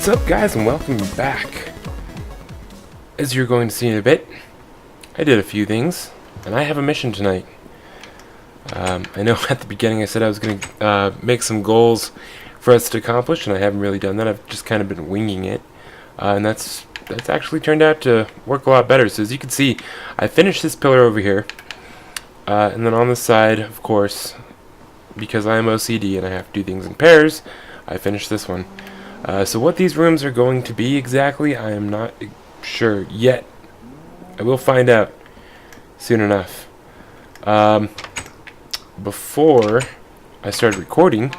What's up, guys, and welcome back. As you're going to see in a bit, I did a few things, and I have a mission tonight. I know at the beginning I said I was going to make some goals for us to accomplish, and I haven't really done that. I've just kind of been winging it, and that's actually turned out to work a lot better. So as you can see, I finished this pillar over here, and then on the side, of course, because I am OCD and I have to do things in pairs, I finished this one. So what these rooms are going to be exactly, I am not sure yet. I will find out soon enough. Before I started recording,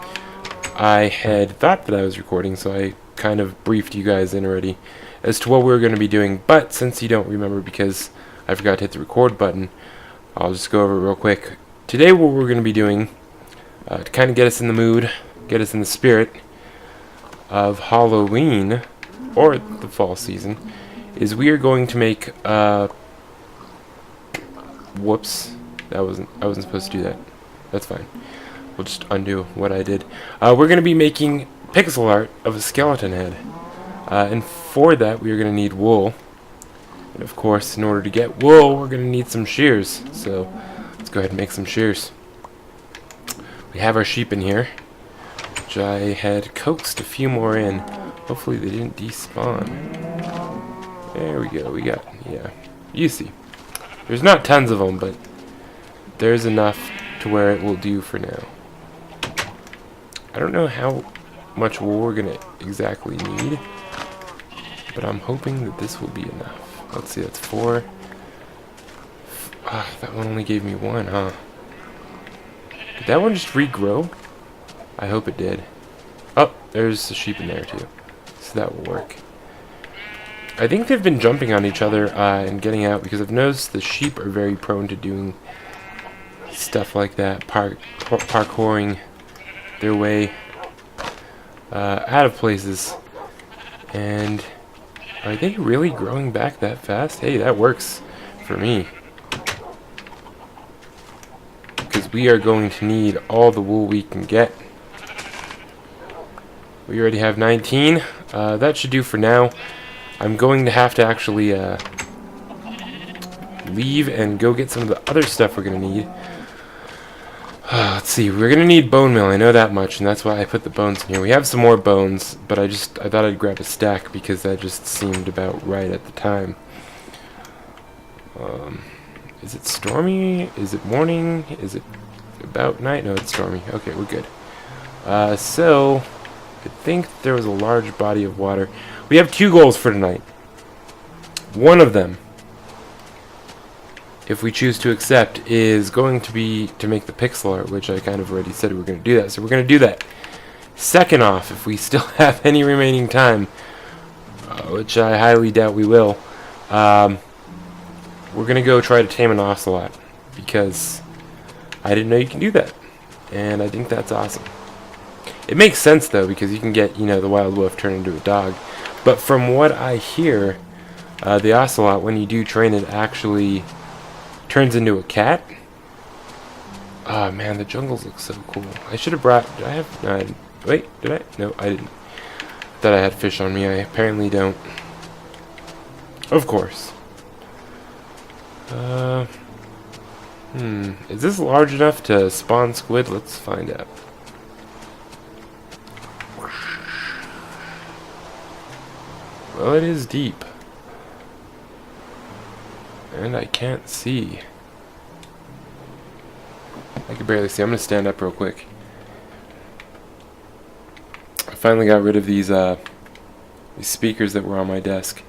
I had thought that I was recording, so I kind of briefed you guys in already as to what we were going to be doing. But since you don't remember because I forgot to hit the record button, I'll just go over it real quick. Today what we're going to be doing, to kind of get us in the mood, get us in the spirit of Halloween, or the fall season, is we are going to make, whoops, I wasn't supposed to do that. That's fine. We'll just undo what I did. We're going to be making pixel art of a skeleton head. And for that, we are going to need wool. And of course, in order to get wool, we're going to need some shears. So, let's go ahead and make some shears. We have our sheep in here, which I had coaxed a few more in. Hopefully they didn't despawn. There we go, yeah. You see. There's not tons of them, but there's enough to where it will do for now. I don't know how much wool we're going to exactly need, but I'm hoping that this will be enough. Let's see, that's 4. That one only gave me 1, huh? Did that one just regrow? I hope it did. Oh, there's a sheep in there too. So that will work. I think they've been jumping on each other and getting out because I've noticed the sheep are very prone to doing stuff like that, parkouring their way out of places. And are they really growing back that fast? Hey, that works for me. Because we are going to need all the wool we can get. We already have 19. That should do for now. I'm going to have to actually leave and go get some of the other stuff we're going to need. Let's see, we're going to need bone meal, I know that much, and that's why I put the bones in here. We have some more bones, but I thought I'd grab a stack because that just seemed about right at the time. Is it stormy? Is it morning? Is it about night? No, it's stormy. Okay, we're good. So I think there was a large body of water. We have 2 goals for tonight. One of them, if we choose to accept, is going to be to make the pixel art, which I kind of already said we were going to do that. So we're going to do that. Second off, if we still have any remaining time, which I highly doubt we will, we're going to go try to tame an ocelot, because I didn't know you can do that, and I think that's awesome. It makes sense, though, because you can get, the wild wolf turned into a dog. But from what I hear, the ocelot, when you do train it, actually turns into a cat. Oh, man, the jungles look so cool. I should have brought... Did I have... No, I didn't. Wait, did I? No, I didn't. Thought I had fish on me. I apparently don't. Of course. Is this large enough to spawn squid? Let's find out. Well, it is deep. And I can't see. I can barely see. I'm going to stand up real quick. I finally got rid of these speakers that were on my desk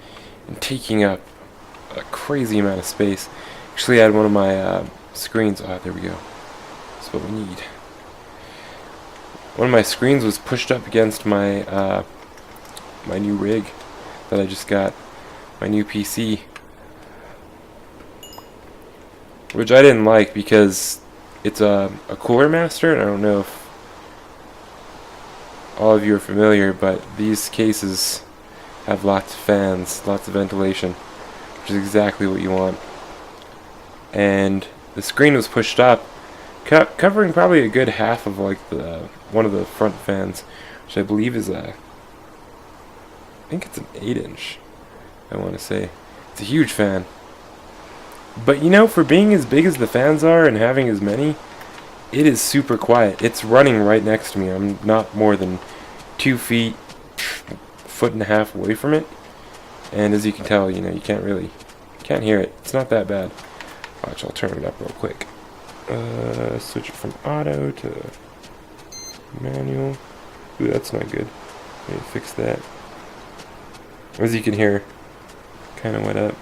and taking up a crazy amount of space. Actually, I had one of my screens. Oh, there we go. That's what we need. One of my screens was pushed up against my my new rig that I just got, my new PC, which I didn't like because it's a Cooler Master, and I don't know if all of you are familiar, but these cases have lots of fans, lots of ventilation, which is exactly what you want. And the screen was pushed up, covering probably a good half of like one of the front fans, which I believe is a think it's an 8-inch, I want to say. It's a huge fan. But you know, for being as big as the fans are and having as many, it is super quiet. It's running right next to me. I'm not more than 2 feet, foot and a half away from it. And as you can tell, you know, you can't hear it. It's not that bad. Watch, I'll turn it up real quick. Switch it from auto to manual. Ooh, that's not good. Let me fix that. As you can hear, kind of went up.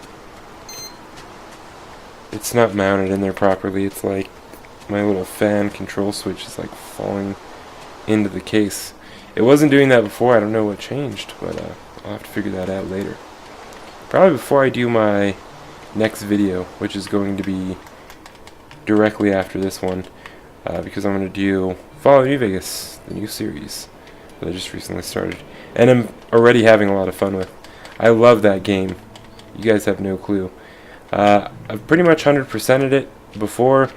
It's not mounted in there properly. It's like my little fan control switch is like falling into the case. It wasn't doing that before. I don't know what changed, but I'll have to figure that out later. Probably before I do my next video, which is going to be directly after this one, because I'm going to do Fallout New Vegas, the new series that I just recently started, and I'm already having a lot of fun with. I love that game. You guys have no clue. I've pretty much 100%ed it before,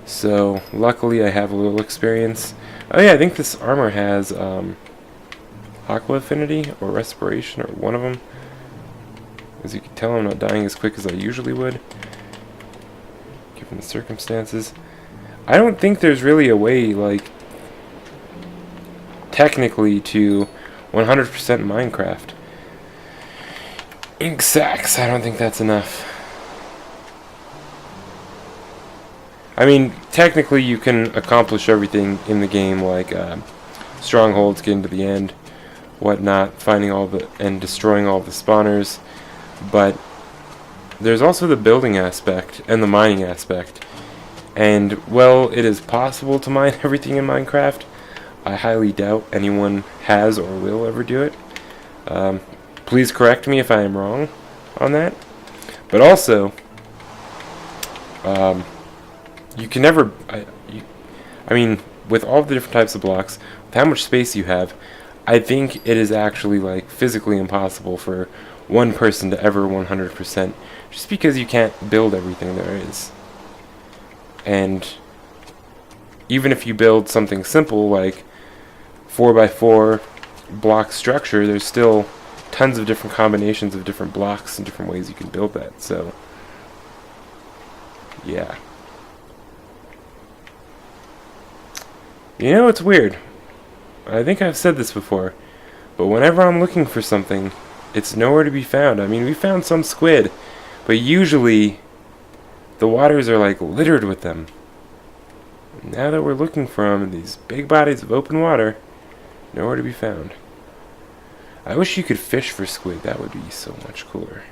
so luckily I have a little experience. Oh yeah, I think this armor has Aqua Affinity or Respiration, or one of them. As you can tell, I'm not dying as quick as I usually would, given the circumstances. I don't think there's really a way, like, technically to 100% Minecraft. Ink sacks, I don't think that's enough. I mean, technically you can accomplish everything in the game, like strongholds, getting to the end, whatnot, finding all the, and destroying all the spawners, but there's also the building aspect and the mining aspect. And, well, it is possible to mine everything in Minecraft. I highly doubt anyone has or will ever do it. Please correct me if I am wrong on that. But also, you can never, I mean, with all the different types of blocks, with how much space you have, I think it is actually, like, physically impossible for one person to ever 100%, just because you can't build everything there is. And even if you build something simple like 4x4 block structure, there's still tons of different combinations of different blocks and different ways you can build that. So yeah, you know, it's weird. I think I've said this before, but whenever I'm looking for something, it's nowhere to be found. I mean, we found some squid, but usually the waters are like littered with them. Now that we're looking for them in these big bodies of open water, nowhere to be found. I wish you could fish for squid. That would be so much cooler.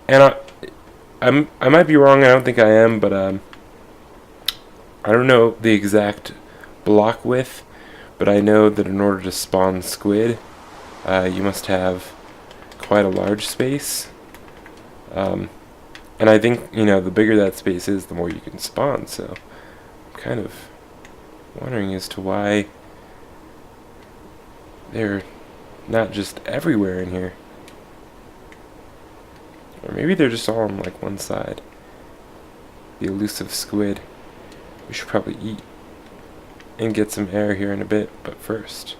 And I might be wrong. I don't think I am, but I don't know the exact block width, but I know that in order to spawn squid, you must have quite a large space. And I think, you know, the bigger that space is, the more you can spawn, so I'm kind of wondering as to why they're not just everywhere in here. Or maybe they're just all on, like, one side. The elusive squid. We should probably eat and get some air here in a bit, but first.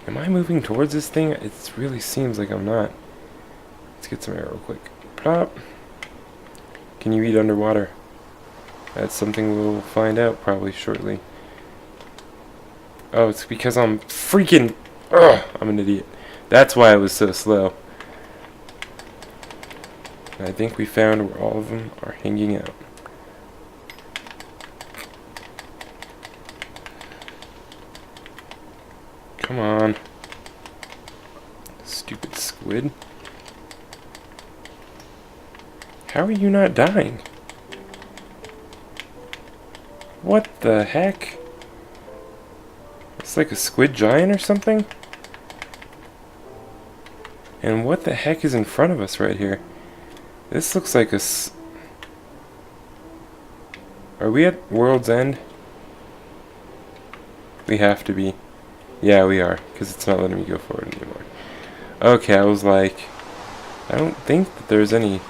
Am I moving towards this thing? It really seems like I'm not. Let's get some air real quick. Plop. Can you eat underwater? That's something we'll find out probably shortly. Oh, it's because I'm freaking... Ugh, I'm an idiot. That's why I was so slow. I think we found where all of them are hanging out. Come on. Stupid squid. How are you not dying? What the heck? It's like a squid giant or something? And what the heck is in front of us right here? This looks like a... Are we at World's End? We have to be. Yeah, we are, because it's not letting me go forward anymore. Okay, I was like... I don't think that there's any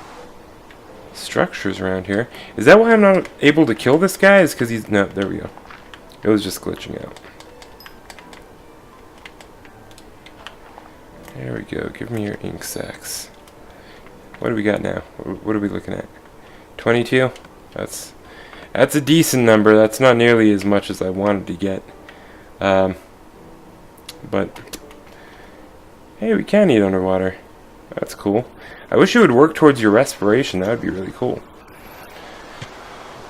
structures around here. Is that why I'm not able to kill this guy? Is because he's... No, there we go. It was just glitching out. There we go. Give me your ink sacs. What do we got now? What are we looking at? 22? That's a decent number. That's not nearly as much as I wanted to get. But hey, we can eat underwater. That's cool. I wish it would work towards your respiration. That would be really cool.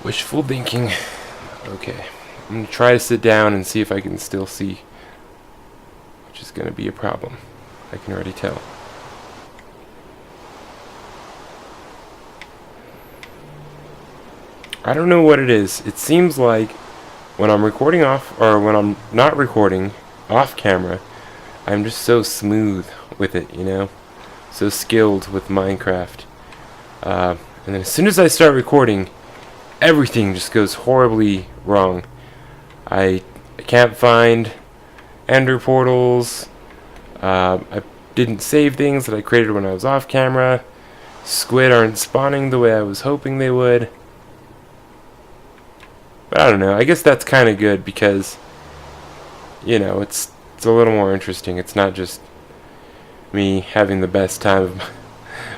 Wishful thinking. Okay. I'm going to try to sit down and see if I can still see. Which is going to be a problem. I can already tell. I don't know what it is. It seems like when I'm recording off, or when I'm not recording off camera, I'm just so smooth with it, you know? So skilled with Minecraft. And then as soon as I start recording, everything just goes horribly wrong. I can't find ender portals. I didn't save things that I created when I was off camera. Squid aren't spawning the way I was hoping they would. But I don't know. I guess that's kind of good because, you know, it's a little more interesting. It's not just me having the best time of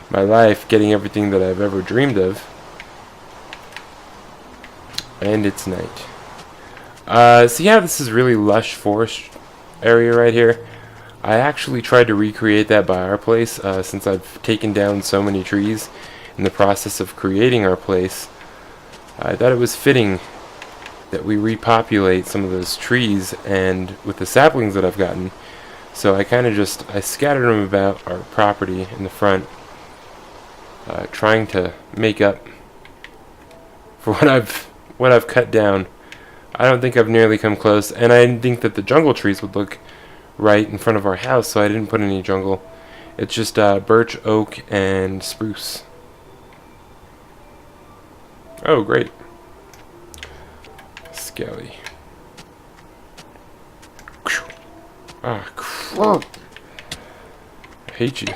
my life, getting everything that I've ever dreamed of. And it's night. So yeah, this is really lush forest area right here. I actually tried to recreate that by our place, since I've taken down so many trees in the process of creating our place. I thought it was fitting that we repopulate some of those trees, and with the saplings that I've gotten, so I kind of I scattered them about our property in the front, trying to make up for what I've cut down. I don't think I've nearly come close, and I didn't think that the jungle trees would look right in front of our house, so I didn't put any jungle. It's just birch, oak, and spruce. Oh, great. Skelly. Ah, crap. I hate you.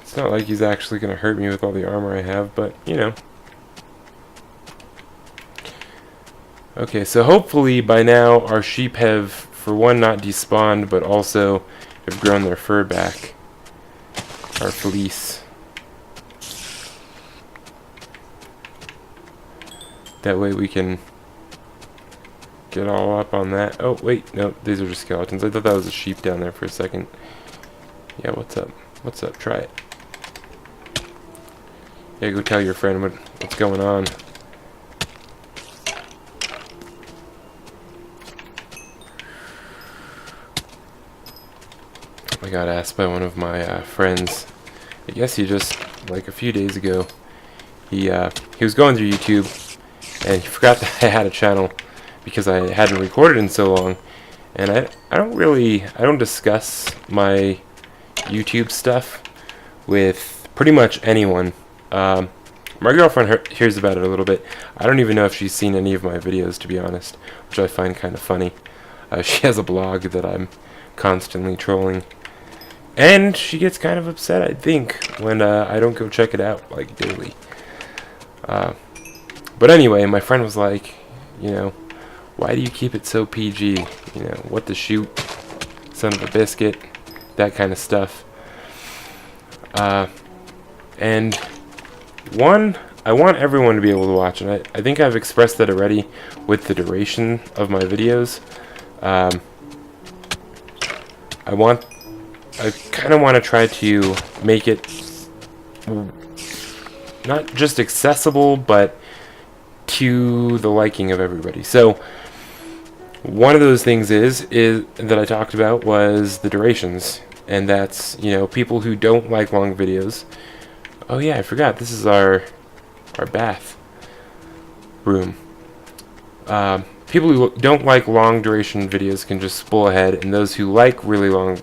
It's not like he's actually going to hurt me with all the armor I have, but, you know. Okay, so hopefully by now our sheep have, for one, not despawned, but also have grown their fur back. Our fleece. That way we can get all up on that. Oh, wait, no, these are just skeletons. I thought that was a sheep down there for a second. Yeah, what's up? What's up? Try it. Yeah, go tell your friend what's going on. I got asked by one of my friends. I guess he just, like a few days ago, he was going through YouTube, and he forgot that I had a channel because I hadn't recorded in so long. And I don't discuss my YouTube stuff with pretty much anyone. My girlfriend hears about it a little bit. I don't even know if she's seen any of my videos, to be honest, which I find kind of funny. She has a blog that I'm constantly trolling. And she gets kind of upset, I think, when I don't go check it out, like, daily. But anyway, my friend was like, you know, why do you keep it so PG? You know, what the shoot, son of a biscuit, that kind of stuff. And one, I want everyone to be able to watch, and I think I've expressed that already with the duration of my videos. I kind of want to try to make it not just accessible, but to the liking of everybody. So one of those things is that I talked about was the durations, and that's, you know, people who don't like long videos. Oh yeah, I forgot, this is our bath room. People who don't like long duration videos can just spool ahead, and those who like really long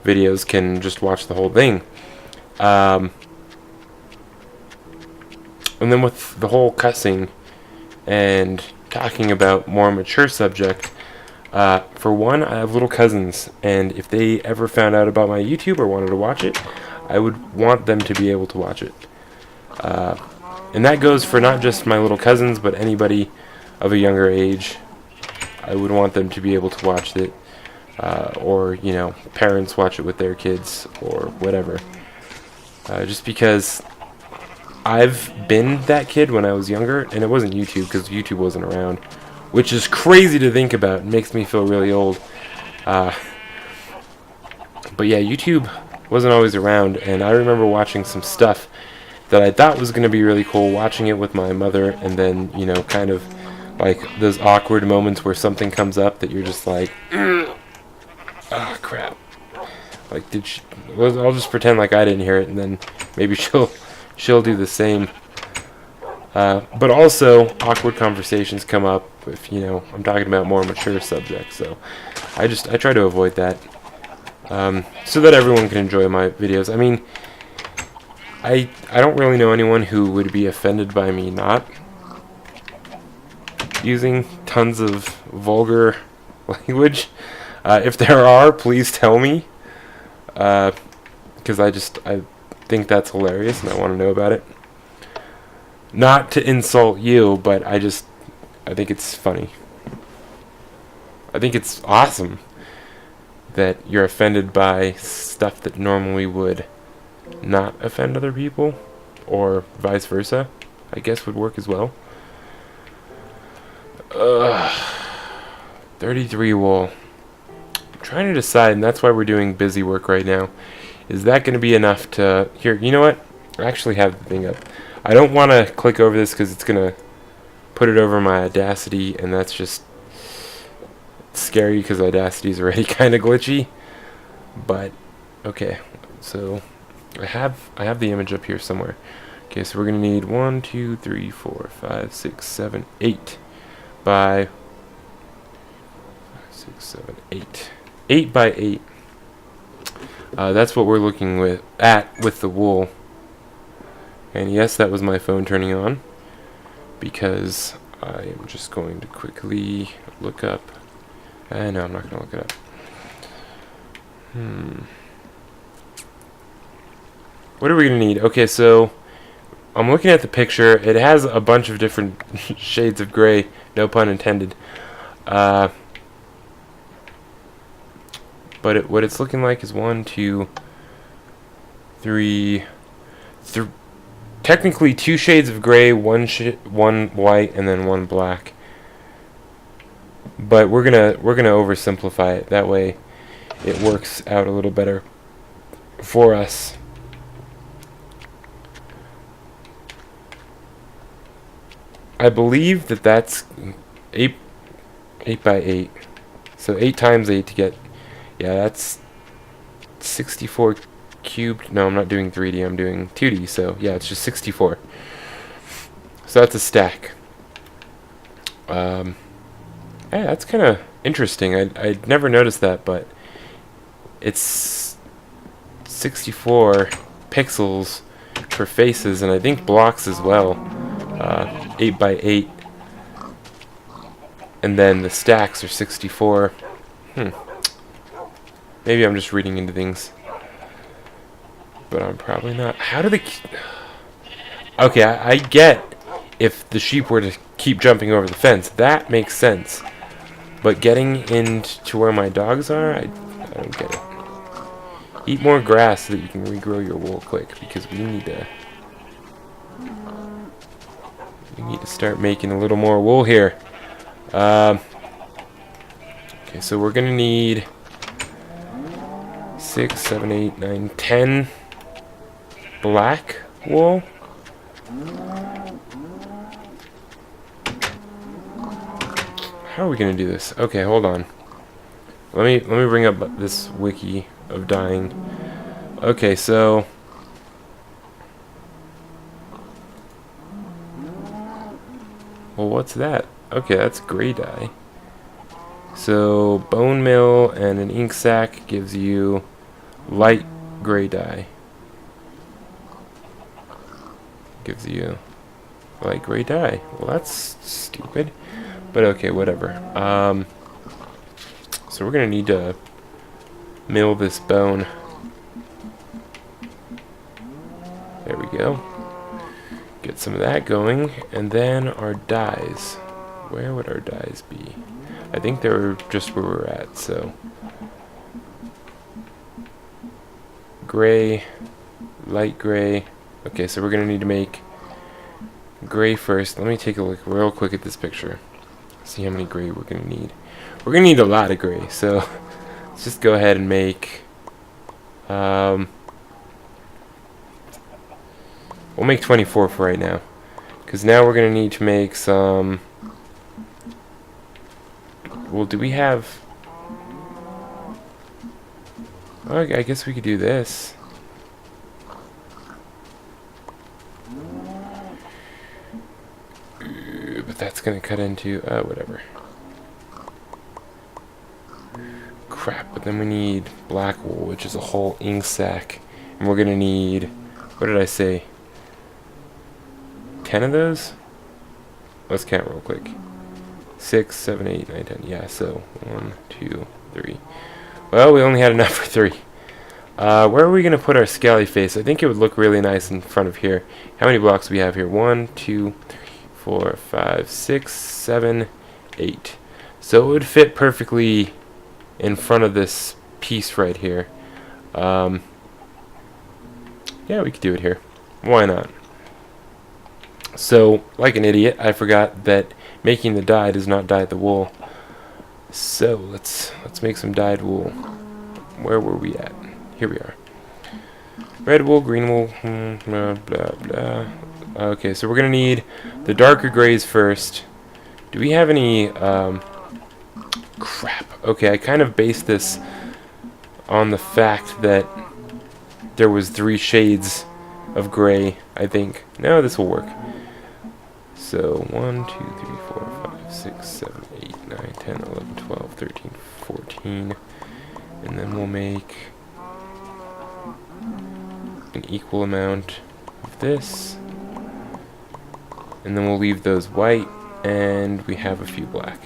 videos can just watch the whole thing. And then with the whole cussing and talking about more mature subject, for one, I have little cousins, and if they ever found out about my YouTube or wanted to watch it, I would want them to be able to watch it. And that goes for not just my little cousins, but anybody of a younger age. I would want them to be able to watch it. or, you know, parents watch it with their kids or whatever. Just because I've been that kid when I was younger, and it wasn't YouTube because YouTube wasn't around, which is crazy to think about. It makes me feel really old. But yeah, YouTube wasn't always around, and I remember watching some stuff that I thought was going to be really cool, watching it with my mother, and then, you know, kind of like those awkward moments where something comes up that you're just like, ah, crap. Like, I'll just pretend like I didn't hear it, and then maybe she'll do the same. But also, awkward conversations come up if, you know, I'm talking about more mature subjects, so I try to avoid that, so that everyone can enjoy my videos. I mean, I don't really know anyone who would be offended by me not using tons of vulgar language. If there are, please tell me, because I think that's hilarious and I want to know about it. Not to insult you, but I think it's funny. I think it's awesome that you're offended by stuff that normally would not offend other people, or vice versa, I guess would work as well. 33 wool. I'm trying to decide, and that's why we're doing busy work right now. Is that going to be enough to... Here, you know what? I actually have the thing up. I don't want to click over this because it's going to put it over my Audacity, and that's just scary because Audacity is already kind of glitchy. But, okay. So, I have the image up here somewhere. Okay, so we're going to need 1, 2, 3, 4, 5, 6, 7, 8 by 5, 6, 7, 8. 8 by 8. That's what we're looking at with the wool. And yes, that was my phone turning on, because I am just going to quickly look up. No, I'm not going to look it up. What are we going to need? Okay, so I'm looking at the picture. It has a bunch of different shades of gray, no pun intended. But what it's looking like is 1, 2, 3, technically 2 shades of gray, one white, and then 1 black. But we're gonna oversimplify it. That way, it works out a little better for us. I believe that's 8 by 8. So 8 times 8 to get, yeah, that's 64 cubed. No, I'm not doing 3D, I'm doing 2D, so yeah, it's just 64. So that's a stack. Yeah, that's kind of interesting. I'd never noticed that, but it's 64 pixels for faces, and I think blocks as well. 8 by 8. And then the stacks are 64. Maybe I'm just reading into things, but I'm probably not. How do they... Okay, I get if the sheep were to keep jumping over the fence. That makes sense. But getting into where my dogs are, I don't get it. Eat more grass so that you can regrow your wool quick, because we need to start making a little more wool here. Okay, so we're gonna need 6, 7, 8, 9, 10 black wool. How are we gonna do this? Okay, hold on. Let me bring up this wiki of dyeing. Okay, so well, what's that? Okay, that's gray dye. So bone meal and an ink sac gives you light gray dye. Gives you light gray dye. Well, that's stupid. But okay, whatever. So we're gonna need to mill this bone. There we go. Get some of that going, and then our dyes. Where would our dyes be? I think they were just where we're at, so gray, light gray. Okay, so we're gonna need to make gray first. Let me take a look real quick at this picture. See how many gray we're gonna need. We're gonna need a lot of gray, so let's just go ahead and make we'll make 24 for right now, because now we're gonna need to make some. Well, do we have? Oh, I guess we could do this. But that's gonna cut into whatever. Crap, but then we need black wool, which is a whole ink sack. And we're gonna need, what did I say? 10 of those? Let's count real quick. 6, 7, 8, 9, 10. Yeah, so 1, 2, 3. Well, we only had enough for 3. Where are we gonna put our scally face? I think it would look really nice in front of here. How many blocks do we have here? 1, 2, 3, 4, 5, 6, 7, 8. So it would fit perfectly in front of this piece right here. Yeah, we could do it here. Why not? So, like an idiot, I forgot that making the dye does not dye the wool. So let's make some dyed wool. Where were we at? Here we are. Red wool, green wool, blah blah blah. Okay, so we're gonna need the darker grays first. Do we have any? Crap. Okay, I kind of based this on the fact that there was 3 shades of gray, I think. No, this will work. So 1, 2, 3, 4, 5, 6, 7, 8, 9, 10, 11, 12, 13, 14. And then we'll make an equal amount of this. And then we'll leave those white, and we have a few black.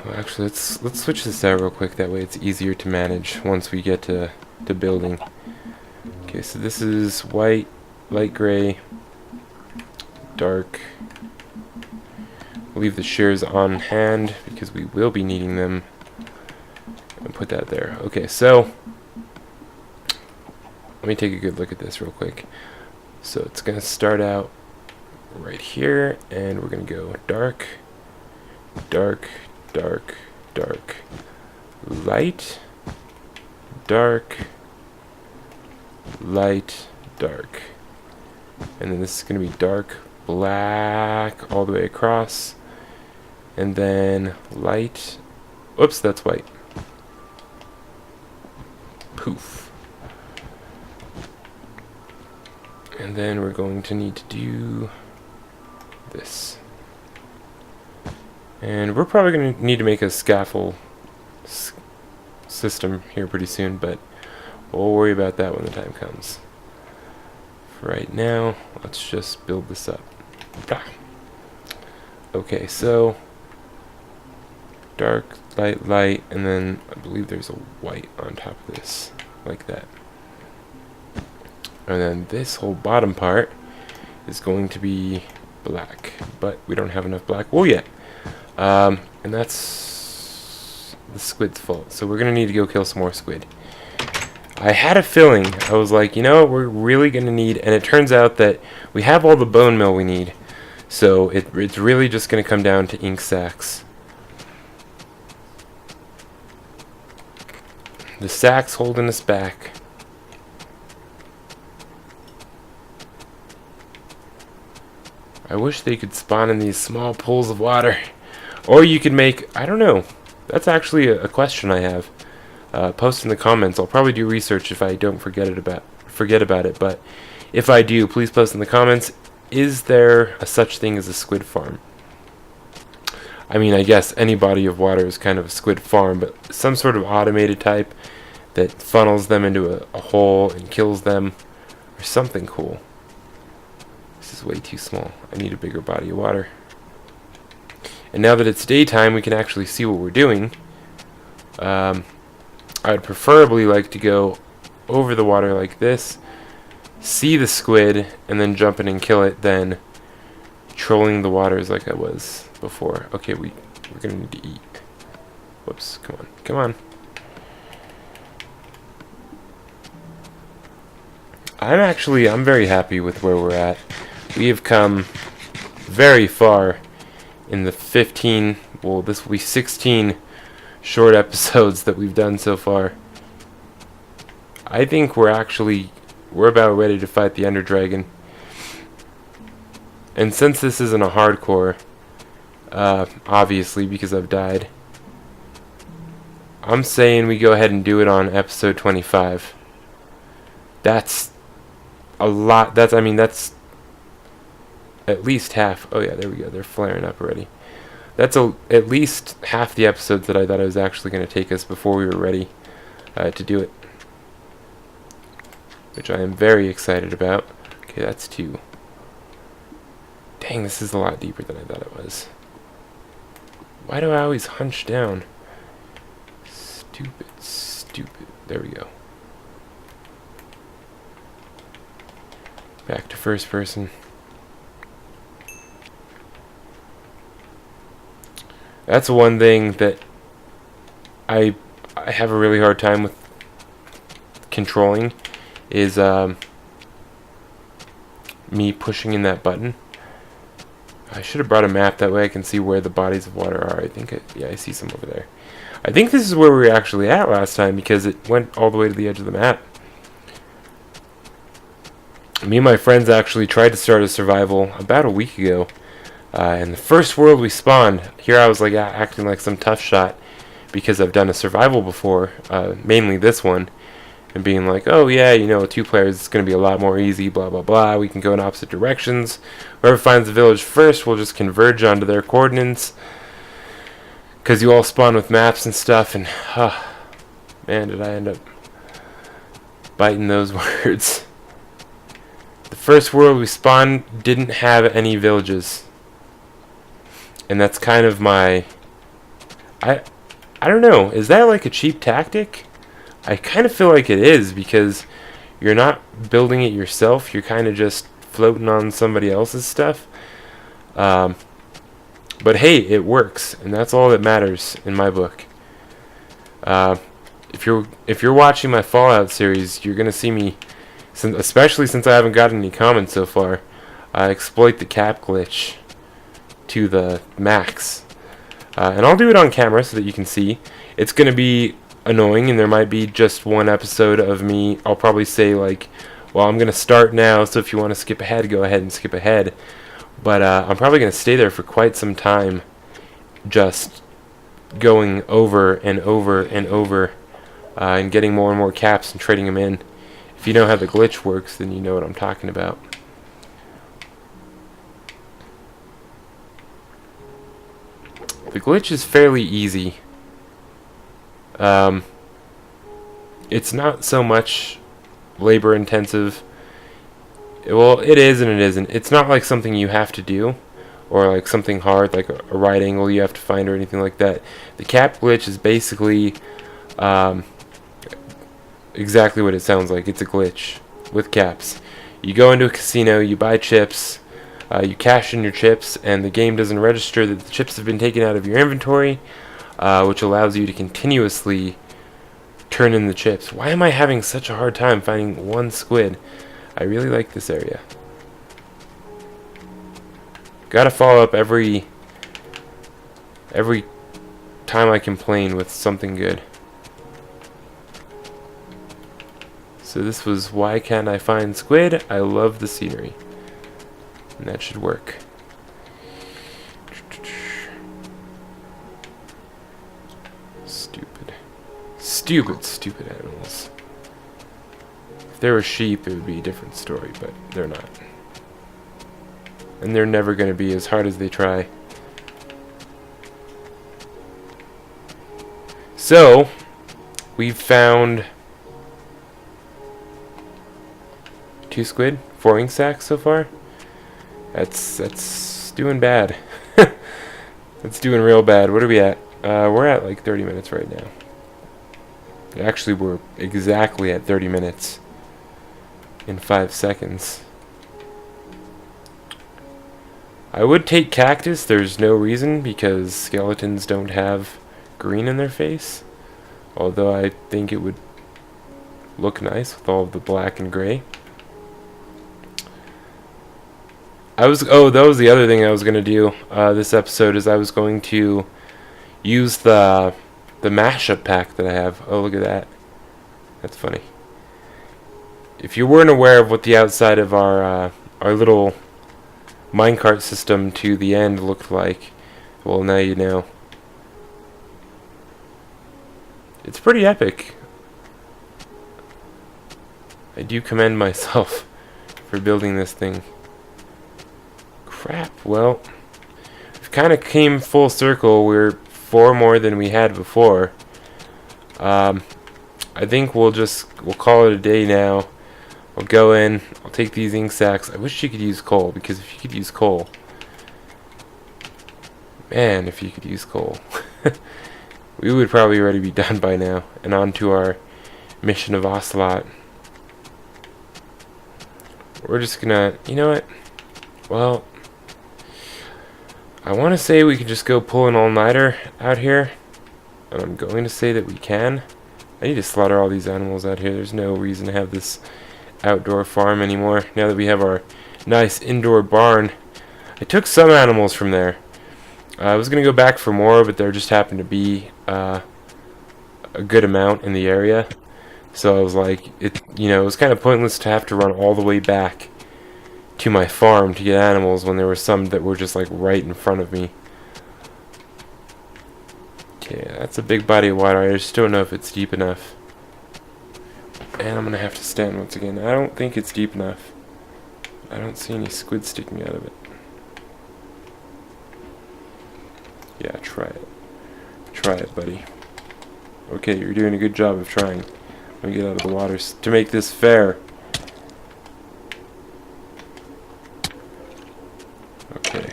Well, actually, let's switch this out real quick. That way, it's easier to manage once we get to building. Okay, so this is white, light gray, dark. We'll leave the shears on hand because we will be needing them. And put that there. Okay, so let me take a good look at this real quick. So it's gonna start out right here, and we're gonna go dark, dark, dark, dark, light, dark, light, dark. And then this is going to be dark, black, all the way across. And then light, oops, that's white. Poof. And then we're going to need to do this. And we're probably going to need to make a scaffold system here pretty soon, but we'll worry about that when the time comes. For right now, let's just build this up. Okay, so dark, light, light, and then I believe there's a white on top of this, like that. And then this whole bottom part is going to be black, but we don't have enough black wool yet. And that's the squid's fault. So we're going to need to go kill some more squid. I had a feeling, I was like, you know what, we're really going to need, and it turns out that we have all the bone meal we need. So it's really just going to come down to ink sacks. The sacks holding us back. I wish they could spawn in these small pools of water. Or you could make, I don't know. That's actually a question I have. Post in the comments. I'll probably do research if I don't forget about it. But if I do, please post in the comments. Is there a such thing as a squid farm? I mean, I guess any body of water is kind of a squid farm, but some sort of automated type that funnels them into a hole and kills them, or something cool. This is way too small. I need a bigger body of water. And now that it's daytime, we can actually see what we're doing. I'd preferably like to go over the water like this, see the squid, and then jump in and kill it, then trolling the waters like I was before. Okay, we're gonna need to eat. Whoops, come on, come on. I'm very happy with where we're at. We have come very far in the 15, well, this will be 16 short episodes that we've done so far. I think we're about ready to fight the Ender Dragon. And since this isn't a hardcore, obviously because I've died, I'm saying we go ahead and do it on episode 25. That's a lot. That's at least half. Oh yeah, there we go. They're flaring up already. That's at least half the episodes that I thought I was actually going to take us before we were ready to do it, which I am very excited about. Okay, that's 2. Dang, this is a lot deeper than I thought it was. Why do I always hunch down? Stupid, stupid. There we go. Back to first person. That's one thing that I have a really hard time with controlling, is me pushing in that button. I should have brought a map, that way I can see where the bodies of water are. Yeah, I see some over there. I think this is where we were actually at last time, because it went all the way to the edge of the map. Me and my friends actually tried to start a survival about a week ago. And the first world we spawned, here I was like acting like some tough shot, because I've done a survival before, mainly this one, and being like, oh yeah, you know, 2 players, it's going to be a lot more easy, blah blah blah, we can go in opposite directions, whoever finds the village first will just converge onto their coordinates, because you all spawn with maps and stuff. And man, did I end up biting those words. The first world we spawned didn't have any villages, and that's kind of my, I don't know, is that like a cheap tactic? I kind of feel like it is, because you're not building it yourself, you're kind of just floating on somebody else's stuff. But hey, it works, and that's all that matters in my book. If you're watching my Fallout series, you're gonna see me, especially since I haven't gotten any comments so far, exploit the cap glitch to the max. And I'll do it on camera so that you can see. It's gonna be annoying, and there might be just one episode of me. I'll probably say like, well, I'm gonna start now, so if you want to skip ahead, go ahead and skip ahead. But I'm probably gonna stay there for quite some time, just going over and over and over, and getting more and more caps and trading them in. If you know how the glitch works, then you know what I'm talking about. The glitch is fairly easy. It's not so much labor intensive. Well, it is and it isn't. It's not like something you have to do, or like something hard, like a right angle you have to find or anything like that. The cap glitch is basically exactly what it sounds like. It's a glitch with caps. You go into a casino, you buy chips, you cash in your chips, and the game doesn't register that the chips have been taken out of your inventory, which allows you to continuously turn in the chips. Why am I having such a hard time finding one squid? I really like this area. Gotta follow up every time I complain with something good. So this was Why Can't I Find Squid? I love the scenery. And that should work. Stupid animals. If they were sheep, it would be a different story, but they're not. And they're never going to be, as hard as they try. So, we've found 2 squid, 4 ink sacks so far. That's doing bad. That's doing real bad. What are we at? We're at like 30 minutes right now. Actually, we're exactly at 30 minutes in 5 seconds. I would take cactus. There's no reason, because skeletons don't have green in their face. Although I think it would look nice with all of the black and gray. that was the other thing I was gonna do this episode is I was going to use the mashup pack that I have. Oh, look at that. That's funny. If you weren't aware of what the outside of our little minecart system to the end looked like, well, now you know. It's pretty epic. I do commend myself for building this thing. Crap, well, we've kind of came full circle. We're 4 more than we had before. I think we'll call it a day now. I'll go in, I'll take these ink sacks. I wish you could use coal, because if you could use coal, man, if you could use coal, we would probably already be done by now, and on to our mission of Ocelot. We're just gonna, you know what, well, I want to say we could just go pull an all-nighter out here, and I'm going to say that we can. I need to slaughter all these animals out here. There's no reason to have this outdoor farm anymore, now that we have our nice indoor barn. I took some animals from there. I was going to go back for more, but there just happened to be a good amount in the area. So I was like, it was kind of pointless to have to run all the way back to my farm to get animals when there were some that were just like right in front of me. Okay, that's a big body of water. I just don't know if it's deep enough. And I'm going to have to stand once again. I don't think it's deep enough. I don't see any squid sticking out of it. Yeah, try it. Try it, buddy. Okay, you're doing a good job of trying. Let me get out of the water to make this fair. Okay.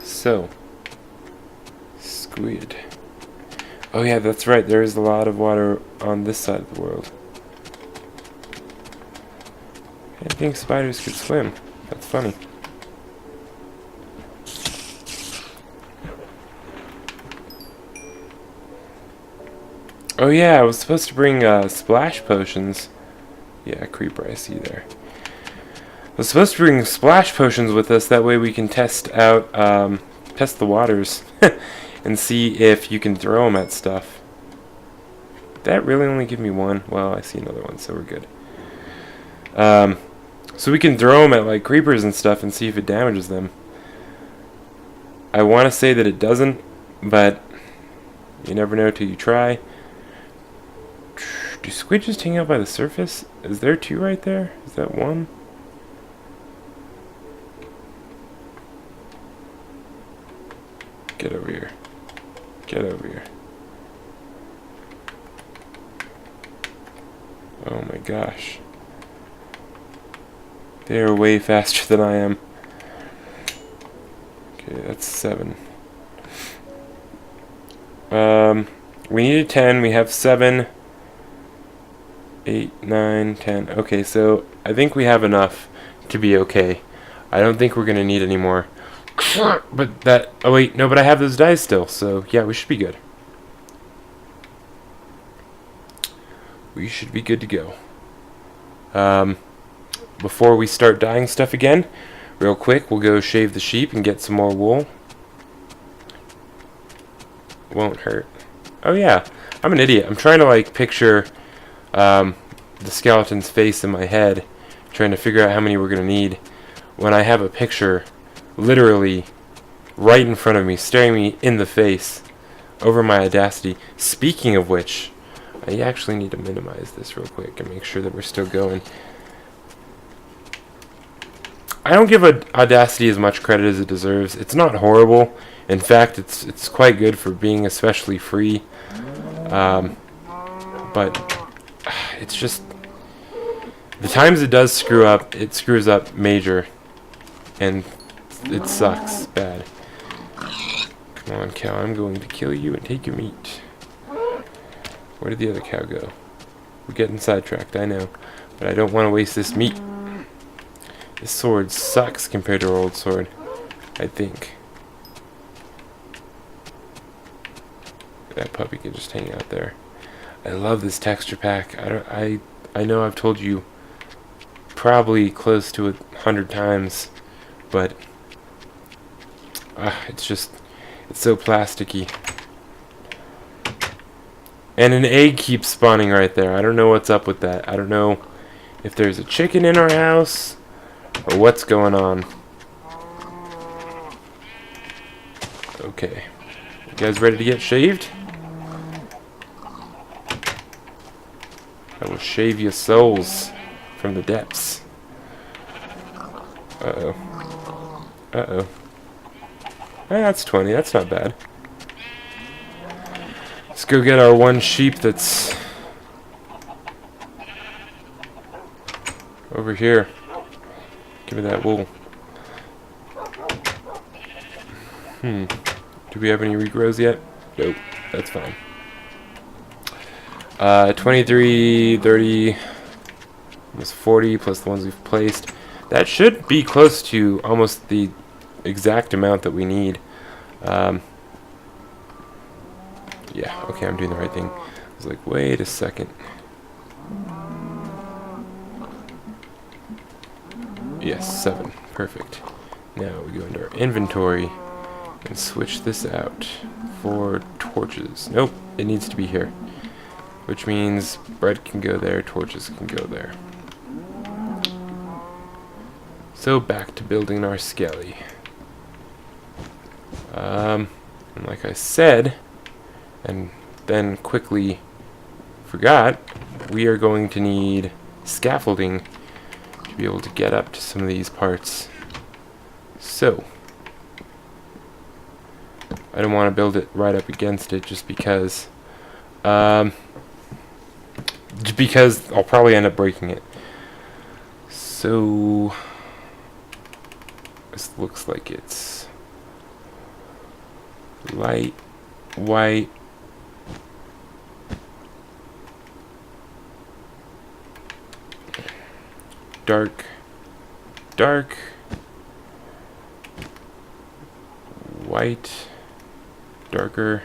So. Squid. Oh yeah, that's right. There is a lot of water on this side of the world. I didn't think spiders could swim. That's funny. Oh yeah, I was supposed to bring splash potions. Yeah, creeper, I see there. I was supposed to bring splash potions with us. That way we can test out, test the waters, and see if you can throw them at stuff. That really only give me one. Well, I see another one, so we're good. So we can throw them at like creepers and stuff and see if it damages them. I want to say that it doesn't, but you never know till you try. Do squid just hang out by the surface? Is there 2 right there? Is that 1? Get over here. Get over here. Oh my gosh. They are way faster than I am. Okay, that's 7. We needed 10. We have 7. 8, 9, 10. Okay, so I think we have enough to be okay. I don't think we're gonna need any more. But that... Oh wait, no, but I have those dyes still, so yeah, we should be good. We should be good to go. Before we start dyeing stuff again, real quick, we'll go shave the sheep and get some more wool. Won't hurt. Oh yeah, I'm an idiot. I'm trying to like picture the skeleton's face in my head, trying to figure out how many we're gonna need, when I have a picture literally right in front of me, staring me in the face over my Audacity. Speaking of which, I actually need to minimize this real quick and make sure that we're still going. I don't give Audacity as much credit as it deserves. It's not horrible. In fact, it's quite good for being especially free. But it's just the times it does screw up, it screws up major, and it sucks bad. Come on, cow, I'm going to kill you and take your meat. Where did the other cow go? We're getting sidetracked, I know, but I don't want to waste this meat. This sword sucks compared to our old sword, I think. That puppy can just hang out there. I love this texture pack. I know I've told you probably close to 100 times but it's so plasticky. And an egg keeps spawning right there. I don't know what's up with that. I don't know if there's a chicken in our house or what's going on. Okay. You guys ready to get shaved? I will shave your souls from the depths. Uh-oh. Uh-oh. That's 20. That's not bad. Let's go get our one sheep that's over here. Give me that wool. Do we have any regrows yet? Nope. That's fine. 23, 30, almost 40 plus the ones we've placed. That should be close to almost the exact amount that we need. Yeah, okay, I'm doing the right thing. I was like, wait a second. Yes, 7. Perfect. Now we go into our inventory and switch this out for torches. Nope, it needs to be here. Which means bread can go there, torches can go there. So back to building our skelly. And like I said, and then quickly forgot, we are going to need scaffolding to be able to get up to some of these parts. So I don't want to build it right up against it just because I'll probably end up breaking it. So this looks like it's light, white, dark, dark, white, darker,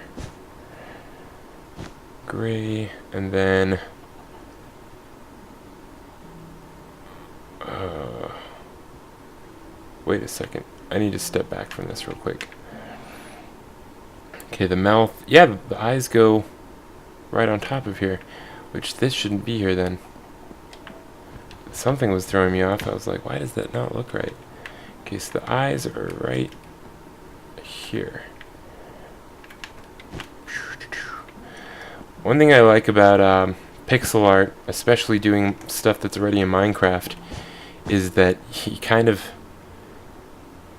gray, and then wait a second. I need to step back from this real quick. Okay, the mouth. Yeah, the eyes go right on top of here, which this shouldn't be here then. Something was throwing me off. I was like, why does that not look right? Okay, so the eyes are right here. One thing I like about pixel art, especially doing stuff that's already in Minecraft, is that you kind of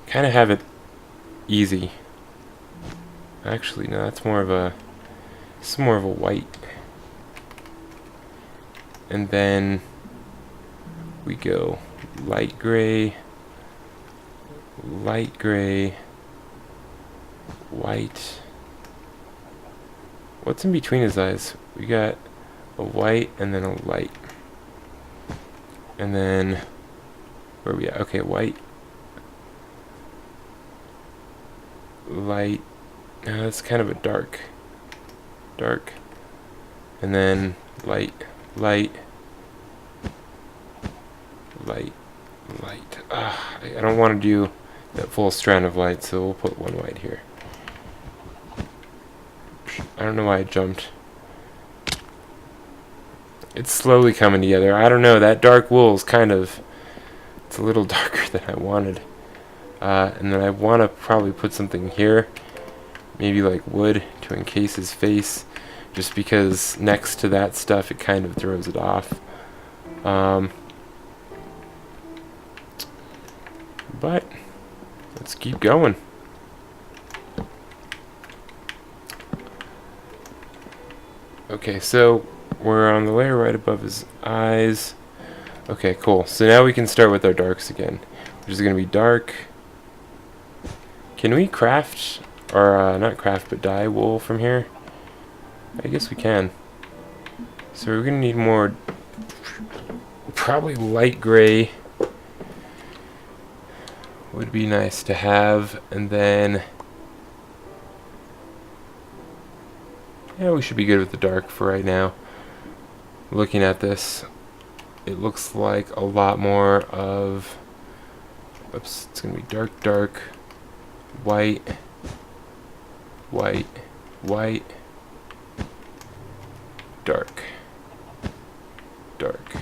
have it easy. Actually, no, that's more of a white. And then we go light gray, white. What's in between his eyes? We got a white and then a light. And then where are we at? Okay, white, light. That's kind of a dark, and then light. I don't want to do that full strand of light, so we'll put one white here. I don't know why I jumped. It's slowly coming together. I don't know, that dark wool is it's a little darker than I wanted. And then I want to probably put something here, maybe like wood to encase his face, just because next to that stuff it kind of throws it off. But let's keep going. Okay, so we're on the layer right above his eyes. Okay, cool. So now we can start with our darks again, which is going to be dark. Can we craft, or not craft, but dye wool from here? I guess we can. So we're going to need more, probably light gray would be nice to have, and then yeah, we should be good with the dark for right now. Looking at this, it looks like a lot more of Oops, it's gonna be dark, dark, white, white, white, dark, dark.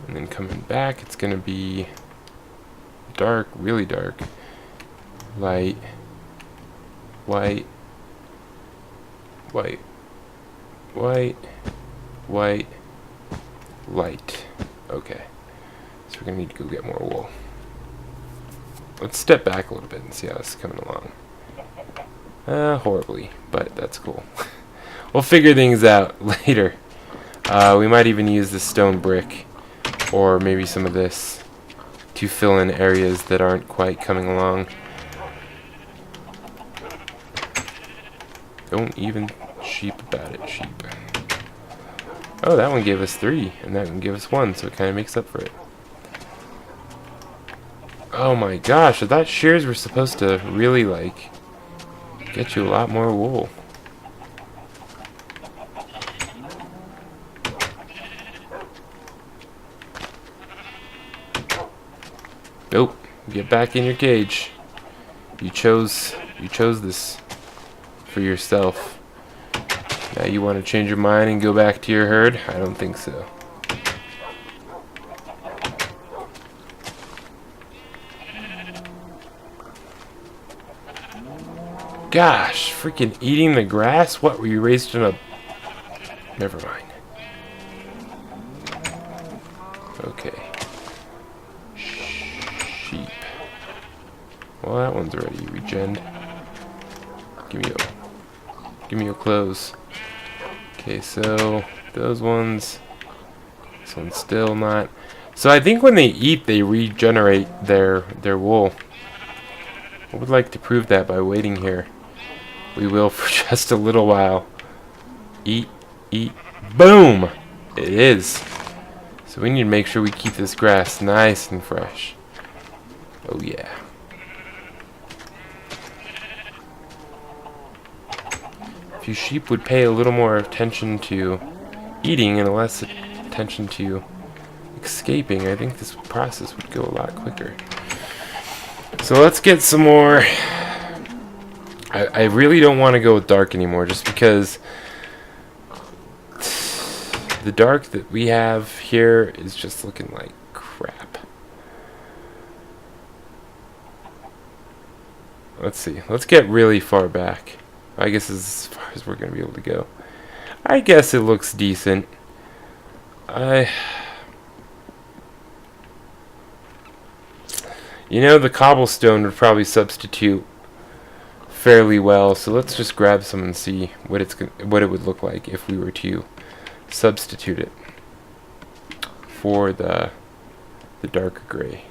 And then coming back, it's gonna be dark, really dark, light, white, white, white, white, light. Okay, so we're gonna need to go get more wool. Let's step back a little bit and see how this is coming along. Horribly, but that's cool. We'll figure things out later. We might even use the stone brick, or maybe some of this, to fill in areas that aren't quite coming along. Don't even sheep about it, sheep. Oh, that one gave us 3, and that one gave us 1, so it kind of makes up for it. Oh my gosh, I thought shears were supposed to really, like, get you a lot more wool. Nope, get back in your cage. You chose this for yourself. Now you want to change your mind and go back to your herd? I don't think so. Gosh, freaking eating the grass? What, were you raised in a... Never mind. Okay. Sheep. Well, that one's already regened. Give me your clothes. Okay, so those ones. This one's still not. So I think when they eat, they regenerate their wool. I would like to prove that by waiting here. We will for just a little while. Eat, eat, boom! It is. So we need to make sure we keep this grass nice and fresh. Oh yeah. If you sheep would pay a little more attention to eating and less attention to escaping, I think this process would go a lot quicker. So let's get some more. I really don't want to go with dark anymore, just because the dark that we have here is just looking like crap. Let's see. Let's get really far back. I guess as far as we're going to be able to go. I guess it looks decent. You know, the cobblestone would probably substitute fairly well, so let's just grab some and see what it would look like if we were to substitute it for the darker gray.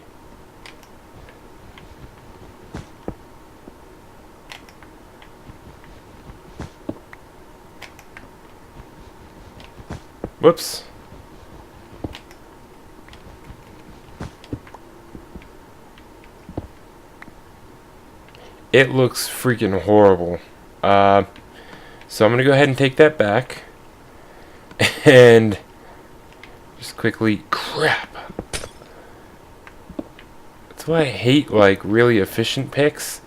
Whoops. It looks freaking horrible. So I'm going to go ahead and take that back. And just quickly... Crap! That's why I hate, like, really efficient picks.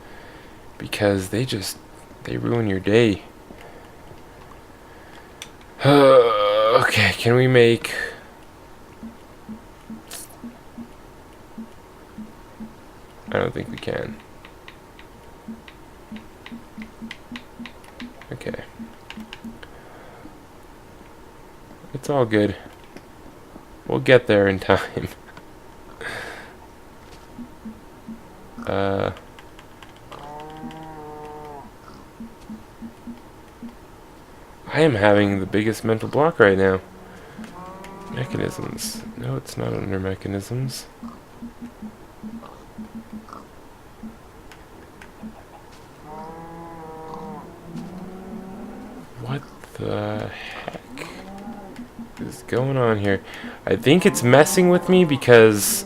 Because they ruin your day. Okay, can we make... I don't think we can. Okay. It's all good. We'll get there in time. I am having the biggest mental block right now. Mechanisms. No, it's not under mechanisms. What the heck is going on here? I think it's messing with me because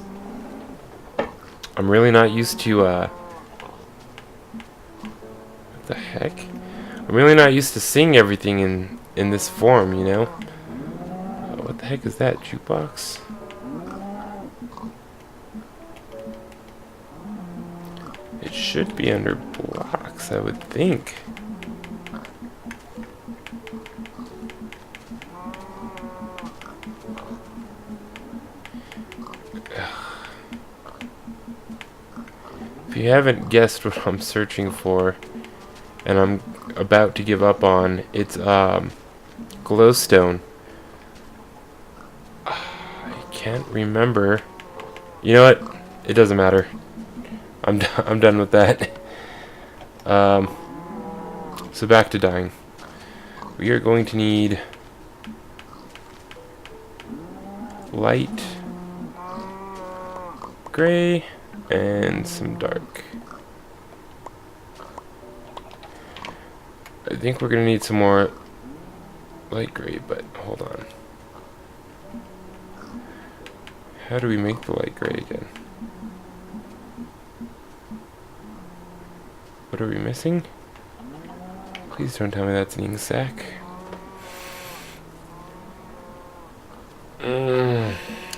I'm really not used to, what the heck? I'm really not used to seeing everything in this form, you know? What the heck is that, jukebox? should be under blocks, I would think. If you haven't guessed what I'm searching for, and I'm about to give up on, it's glowstone. I can't remember. You know what? It doesn't matter. I'm done with that. So back to dying. We are going to need light, gray, and some dark. I think we're gonna need some more light gray, but hold on. How do we make the light gray again? What are we missing? Please don't tell me that's an ink sac.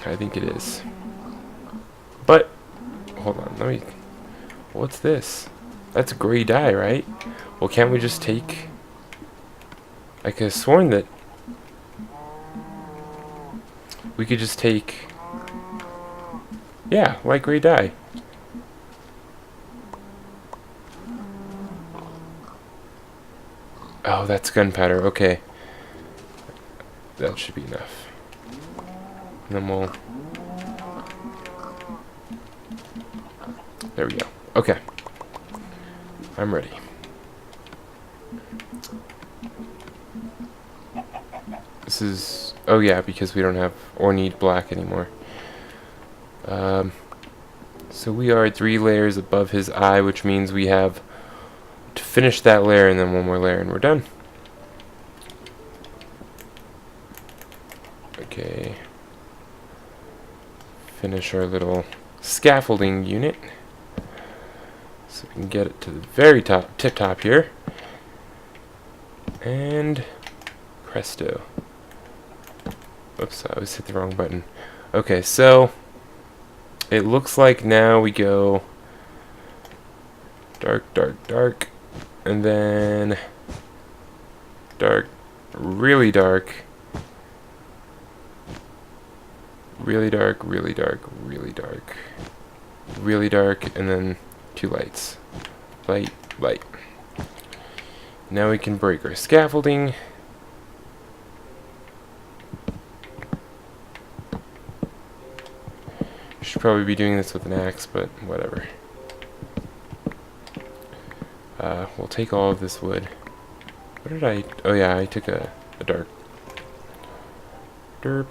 I think it is. But, hold on, let me... What's this? That's gray dye, right? Well, can't we just take... I could have sworn that... We could just take... Yeah, light gray dye. Oh, that's gunpowder, okay. That should be enough. And then we'll... There we go. Okay. I'm ready. This is... Oh yeah, because we don't have or need black anymore. So we are 3 layers above his eye, which means we have to finish that layer and then one more layer and we're done. Okay. Finish our little scaffolding unit. So we can get it to the very top, tip top here. And presto. Oops, I always hit the wrong button. Okay, so it looks like now we go dark, dark, dark, and then dark, really dark, really dark, really dark, really dark, really dark, and then 2 lights. Light, light. Now we can break our scaffolding. Should probably be doing this with an axe, but whatever. We'll take all of this wood. What did I... Oh yeah, I took a dark. Derp.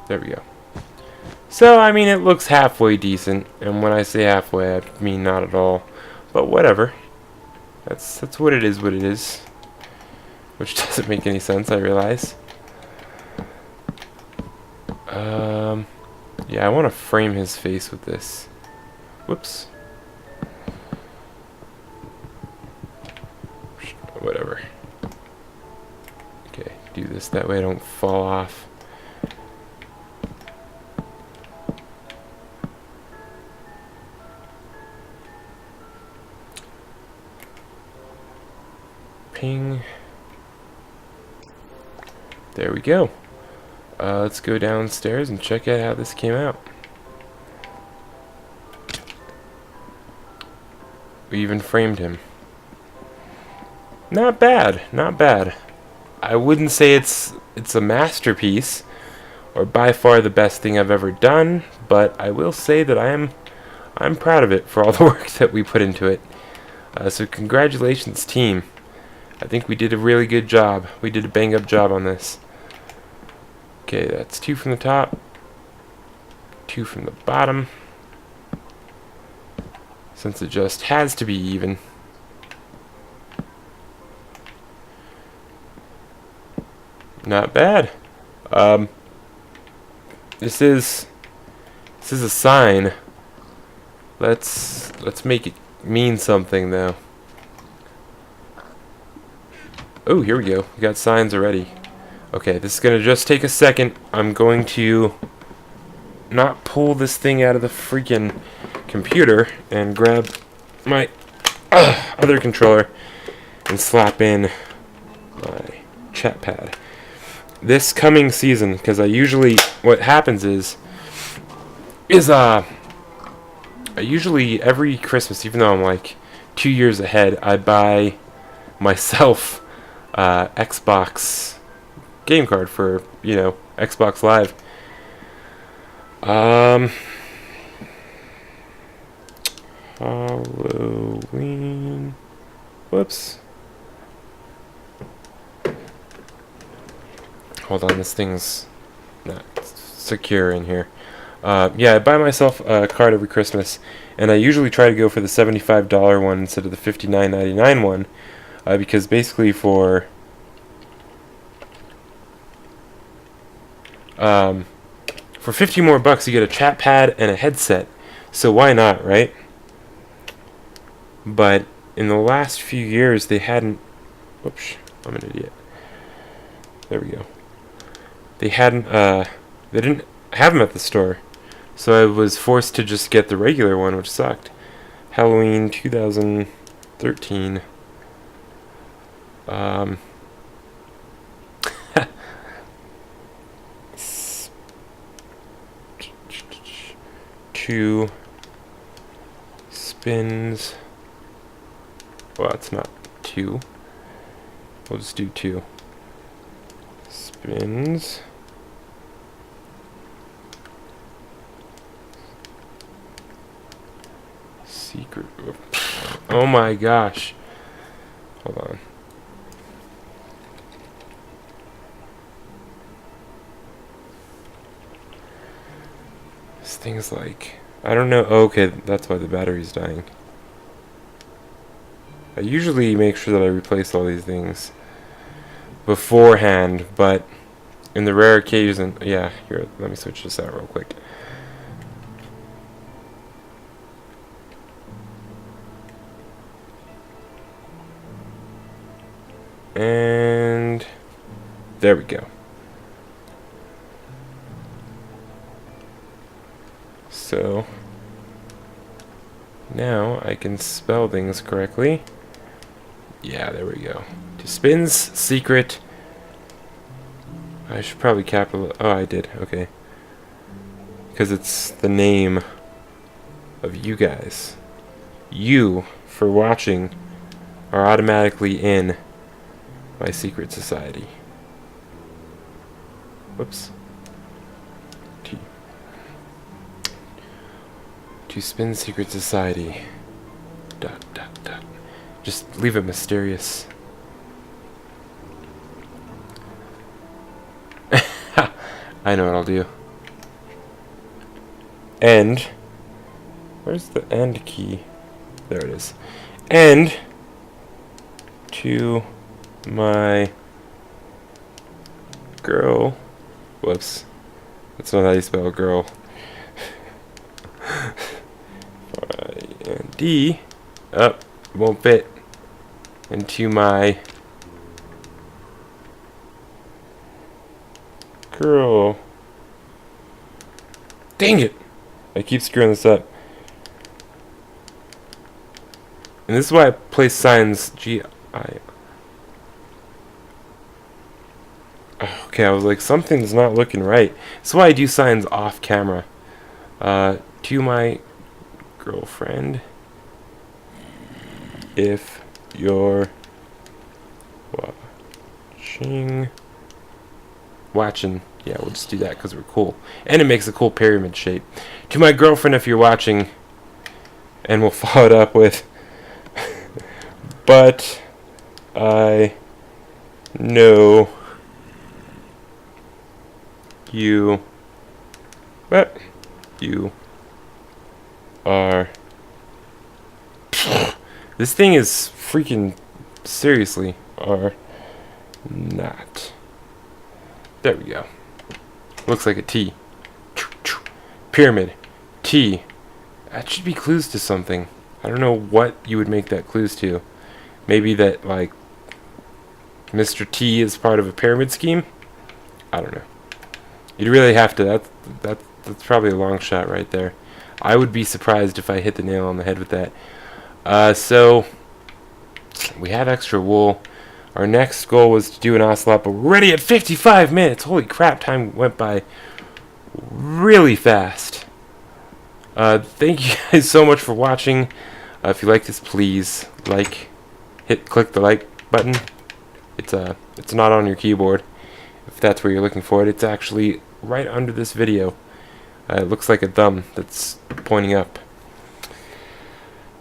There we go. So, I mean, it looks halfway decent, and when I say halfway, I mean not at all. But whatever. That's what it is, Which doesn't make any sense, I realize. Yeah, I want to frame his face with this. Whoops. Whatever. Okay, do this that way I don't fall off. Ping. There we go. Let's go downstairs and check out how this came out. We even framed him. Not bad, not bad. I wouldn't say it's a masterpiece, or by far the best thing I've ever done, but I will say that I'm proud of it for all the work that we put into it. So congratulations, team. I think we did a really good job. We did a bang-up job on this. Okay, that's 2 from the top, 2 from the bottom, since it just has to be even. Not bad. This is a sign. Let's make it mean something though. Oh, here we go. We got signs already. Okay, this is gonna just take a second. I'm going to not pull this thing out of the freaking computer and grab my other controller and slap in my chat pad. This coming season, because I usually, what happens is I usually every Christmas, even though I'm like 2 years ahead, I buy myself Xbox game card for, Xbox Live. Halloween. Whoops. Hold on, this thing's not secure in here. Yeah, I buy myself a card every Christmas, and I usually try to go for the $75 one instead of the $59.99 one, because basically for 50 more bucks you get a chat pad and a headset, so why not, right? But in the last few years they hadn't. Whoops, I'm an idiot. There we go. They didn't have them at the store, so I was forced to just get the regular one, which sucked. Halloween 2013. Two spins. Well, it's not two. We'll just do two spins. Secret. Oh my gosh. Hold on. This thing's like, I don't know. Oh, okay, that's why the battery's dying. I usually make sure that I replace all these things beforehand, but in the rare occasion, yeah, here, let me switch this out real quick. And there we go. So now I can spell things correctly. Yeah, there we go. Two spins, secret. I should probably capital. Oh, I did. Okay. Because it's the name of you guys. You, for watching, are automatically in my secret society. Whoops. To spin secret society. ... Just leave it mysterious. I know what I'll do. End. Where's the end key? There it is. End to my girl. Whoops. That's not how you spell girl. And D. Up. Won't fit. Into my girl. Dang it! I keep screwing this up. And this is why I place signs G-I. Okay, I was like, something's not looking right. That's why I do signs off camera. To my girlfriend. If you're watching, yeah, we'll just do that because we're cool. And it makes a cool pyramid shape. To my girlfriend, if you're watching, and we'll follow it up with, but I know you, but you are. This thing is freaking seriously are not. There we go. Looks like a T. Pyramid. T. That should be clues to something. I don't know what you would make that clues to. Maybe that, like, Mr. T is part of a pyramid scheme? I don't know. You'd really have to. That's probably a long shot right there. I would be surprised if I hit the nail on the head with that. So we have extra wool. Our next goal was to do an ocelot, but we're already at 55 minutes. Holy crap, time went by really fast. Thank you guys so much for watching. If you like this, please click the like button. It's not on your keyboard, if that's where you're looking for it. It's actually right under this video. It looks like a thumb that's pointing up.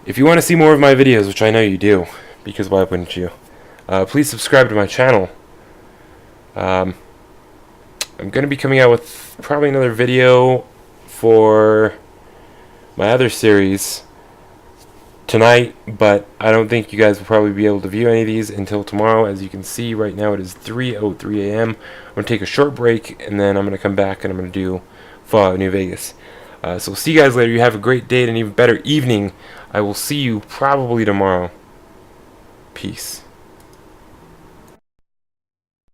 If you want to see more of my videos, which I know you do, because why wouldn't you? Please subscribe to my channel. I'm going to be coming out with probably another video for my other series tonight, but I don't think you guys will probably be able to view any of these until tomorrow. As you can see, right now it is 3:03 a.m. I'm going to take a short break, and then I'm going to come back and I'm going to do Fallout New Vegas. So see you guys later. You have a great day and an even better evening. I will see you probably tomorrow. Peace.